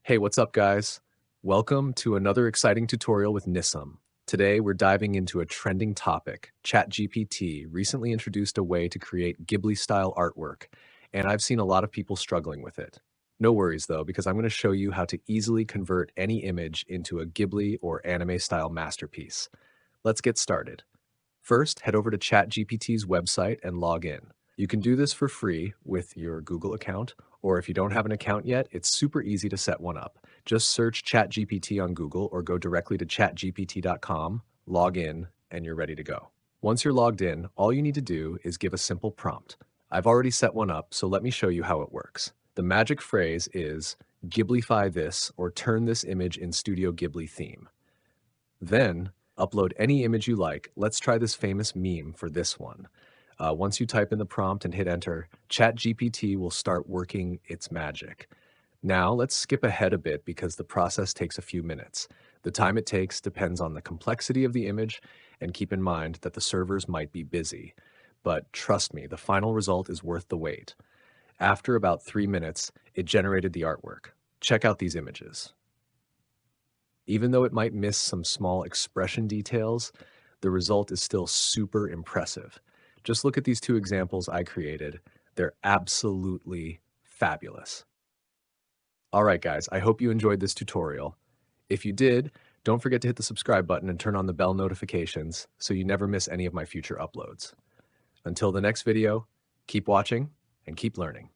Hey, what's up, guys? Welcome to another exciting tutorial with Nissam. Today, we're diving into a trending topic. ChatGPT recently introduced a way to create Ghibli-style artwork, and I've seen a lot of people struggling with it. No worries, though, because I'm going to show you how to easily convert any image into a Ghibli or anime-style masterpiece. Let's get started. First, head over to ChatGPT's website and log in. You can do this for free with your Google account, or if you don't have an account yet, it's super easy to set one up. Just search ChatGPT on Google or go directly to chatgpt.com, log in, and you're ready to go. Once you're logged in, all you need to do is give a simple prompt. I've already set one up, so let me show you how it works. The magic phrase is Ghiblify this or turn this image in Studio Ghibli theme. Then, upload any image you like. Let's try this famous meme for this one. Once you type in the prompt and hit enter, ChatGPT will start working its magic. Now, let's skip ahead a bit because the process takes a few minutes. The time it takes depends on the complexity of the image, and keep in mind that the servers might be busy. But trust me, the final result is worth the wait. After about 3 minutes, it generated the artwork. Check out these images. Even though it might miss some small expression details, the result is still super impressive. Just look at these two examples I created. They're absolutely fabulous. All right, guys, I hope you enjoyed this tutorial. If you did, don't forget to hit the subscribe button and turn on the bell notifications so you never miss any of my future uploads. Until the next video, keep watching and keep learning.